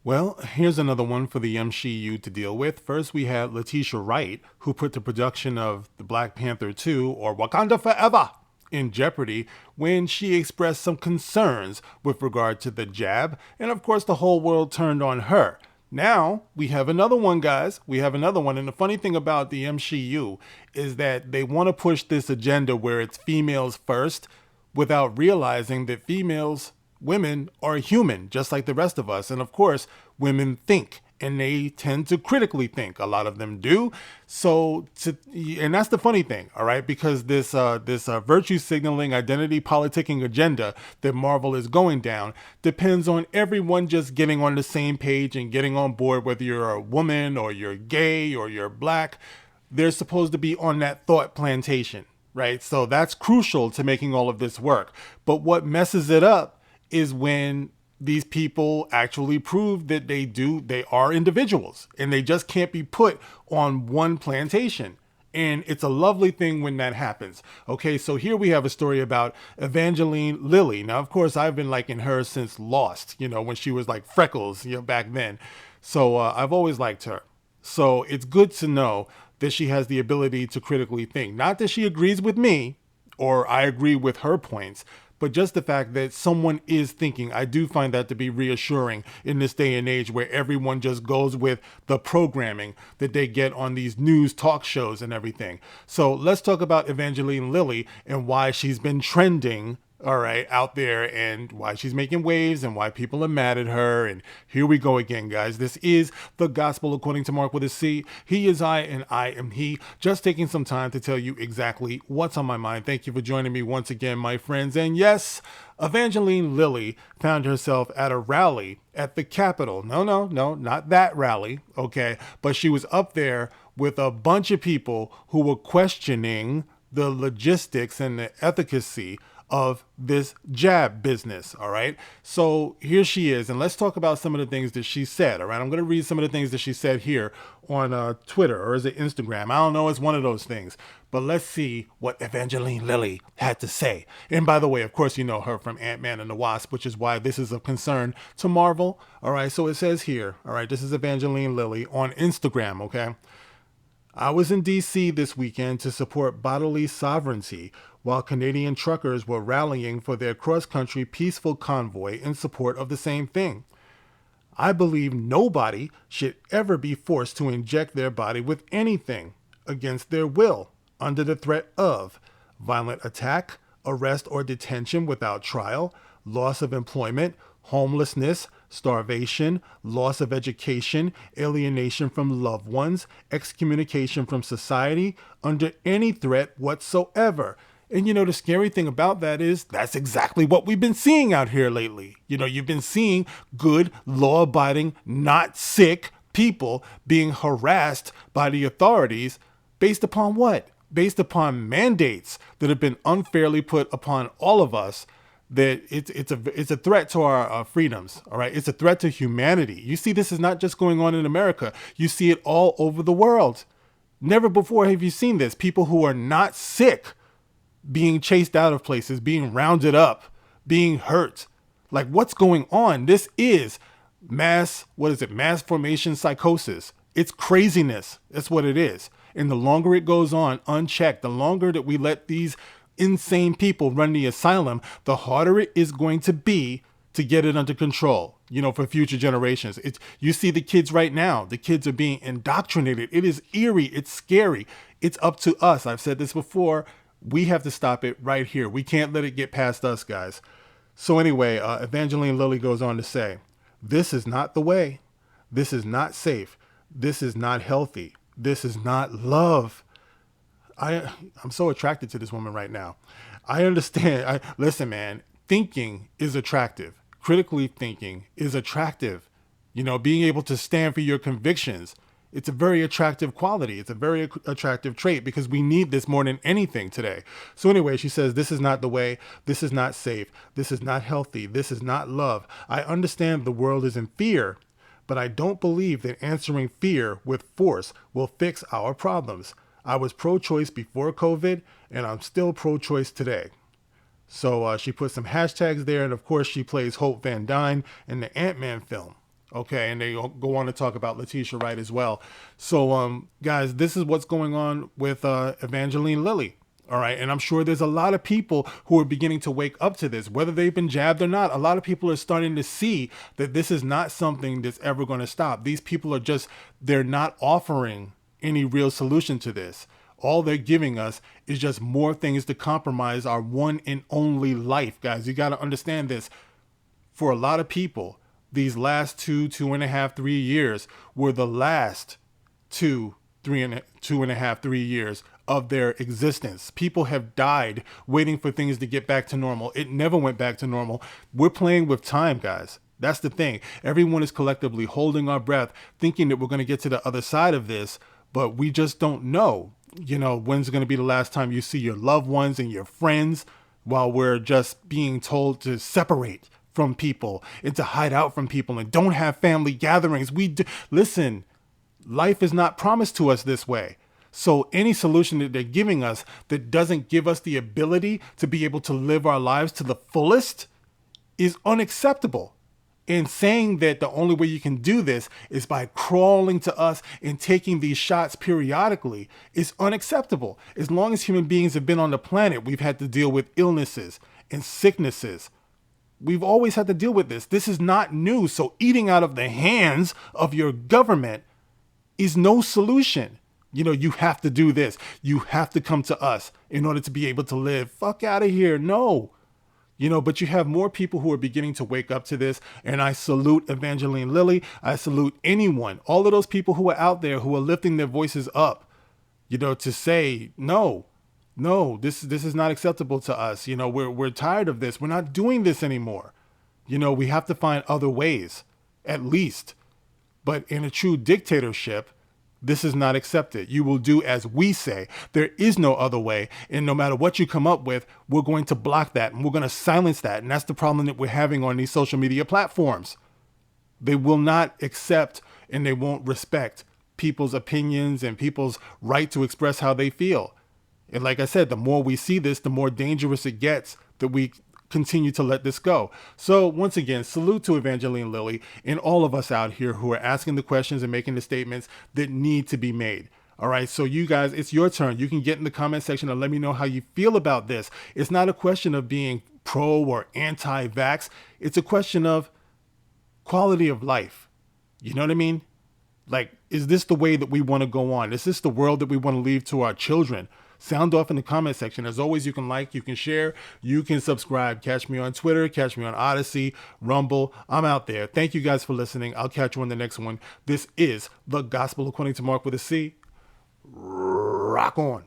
Well, here's another one for the MCU to deal with. First, we had Letitia Wright, who put the production of the Black Panther 2 or Wakanda Forever in jeopardy when she expressed some concerns with regard to the jab, and of course, the whole world turned on her. Now, we have another one, guys. We have another one. And the funny thing about the MCU is that they want to push this agenda where it's females first without realizing that women are human, just like the rest of us. And of course, women think and they tend to critically think. A lot of them do. And that's the funny thing, all right? Because this virtue signaling, identity politicking agenda that Marvel is going down depends on everyone just getting on the same page and getting on board, whether you're a woman or you're gay or you're black. They're supposed to be on that thought plantation, right? So that's crucial to making all of this work. But what messes it up is when these people actually prove that they are individuals and they just can't be put on one plantation. And it's a lovely thing when that happens. Okay, so here we have a story about Evangeline Lilly. Now, of course, I've been liking her since Lost, when she was like Freckles, back then. So I've always liked her. So it's good to know that she has the ability to critically think. Not that she agrees with me or I agree with her points, but just the fact that someone is thinking. I do find that to be reassuring in this day and age where everyone just goes with the programming that they get on these news talk shows and everything. So let's talk about Evangeline Lilly and why she's been trending, all right, out there, and why she's making waves and why people are mad at her. And here we go again, guys. This is the gospel according to Mark with a C. He is I and I am he. Just taking some time to tell you exactly what's on my mind. Thank you for joining me once again, my friends. And yes, Evangeline Lilly found herself at a rally at the Capitol. No, not that rally, okay? But she was up there with a bunch of people who were questioning the logistics and the efficacy of this jab business, all right? So here she is, and let's talk about some of the things that she said, all right? I'm going to read some of the things that she said here on Twitter, or is it Instagram? I don't know, it's one of those things. But let's see what Evangeline Lilly had to say. And by the way, of course, you know her from Ant-Man and the Wasp, which is why this is of concern to Marvel, all right? So it says here, all right, this is Evangeline Lilly on Instagram, okay? I was in D.C. this weekend to support Bodily sovereignty while Canadian truckers were rallying for their cross-country peaceful convoy in support of the same thing. I believe nobody should ever be forced to inject their body with anything against their will under the threat of violent attack, arrest or detention without trial, loss of employment, homelessness, starvation, loss of education, alienation from loved ones, excommunication from society, under any threat whatsoever. And the scary thing about that is that's exactly what we've been seeing out here lately. You've been seeing good, law-abiding, not sick people being harassed by the authorities based upon what? Based upon mandates that have been unfairly put upon all of us. That it's a threat to our freedoms, all right? It's a threat to humanity. You see, this is not just going on in America. You see it all over the world. Never before have you seen this. People who are not sick being chased out of places, being rounded up, being hurt. Like, what's going on? This is mass formation psychosis. It's craziness. That's what it is. And the longer it goes on unchecked, the longer that we let these insane people run the asylum, the harder it is going to be to get it under control, for future generations. You see the kids right now, the kids are being indoctrinated. It is eerie. It's scary. It's up to us. I've said this before. We have to stop it right here. We can't let it get past us, guys. So anyway, Evangeline Lilly goes on to say, this is not the way. This is not safe. This is not healthy. This is not love. I'm so attracted to this woman right now. I understand. Listen, man, thinking is attractive. Critically thinking is attractive. Being able to stand for your convictions. It's a very attractive quality. It's a very attractive trait because we need this more than anything today. So anyway, she says, this is not the way. This is not safe. This is not healthy. This is not love. I understand the world is in fear, but I don't believe that answering fear with force will fix our problems. I was pro-choice before COVID, and I'm still pro-choice today. So she put some hashtags there, and of course she plays Hope Van Dyne in the Ant-Man film. Okay, and they go on to talk about Letitia Wright as well. So, guys, this is what's going on with Evangeline Lilly. All right, and I'm sure there's a lot of people who are beginning to wake up to this, whether they've been jabbed or not. A lot of people are starting to see that this is not something that's ever going to stop. These people are just, they're not offering any real solution to this. All they're giving us is just more things to compromise our one and only life, guys. You got to understand this. For a lot of people, these last 2.5, 3 years were the last 2.5, 3 years of their existence. People have died waiting for things to get back to normal. It never went back to normal. We're playing with time, guys. That's the thing. Everyone is collectively holding our breath, thinking that we're going to get to the other side of this, but we just don't know. You know, when's going to be the last time you see your loved ones and your friends, while we're just being told to separate from people and to hide out from people and don't have family gatherings. Listen, life is not promised to us this way. So any solution that they're giving us that doesn't give us the ability to be able to live our lives to the fullest is unacceptable. And saying that the only way you can do this is by crawling to us and taking these shots periodically is unacceptable. As long as human beings have been on the planet, we've had to deal with illnesses and sicknesses. We've always had to deal with this. This is not new. So eating out of the hands of your government is no solution. You know, you have to do this. You have to come to us in order to be able to live. Fuck out of here. No. You know, but you have more people who are beginning to wake up to this. And I salute Evangeline Lilly. I salute anyone, all of those people who are out there who are lifting their voices up, you know, to say, no, this is not acceptable to us. You know, we're tired of this. We're not doing this anymore. You know, we have to find other ways, at least. But in a true dictatorship, this is not accepted. You will do as we say. There is no other way. And no matter what you come up with, we're going to block that and we're going to silence that. And that's the problem that we're having on these social media platforms. They will not accept and they won't respect people's opinions and people's right to express how they feel. And like I said, the more we see this, the more dangerous it gets that we continue to let this go. So once again, salute to Evangeline Lilly and all of us out here who are asking the questions and making the statements that need to be made. All right. So you guys, it's your turn. You can get in the comment section and let me know how you feel about this. It's not a question of being pro or anti-vax. It's a question of quality of life. You know what I mean? Like, is this the way that we want to go on? Is this the world that we want to leave to our children? Sound off in the comment section. As always, you can like, you can share, you can subscribe. Catch me on Twitter, catch me on Odyssey, Rumble. I'm out there. Thank you guys for listening. I'll catch you on the next one. This is The Gospel According to Mark with a C. Rock on.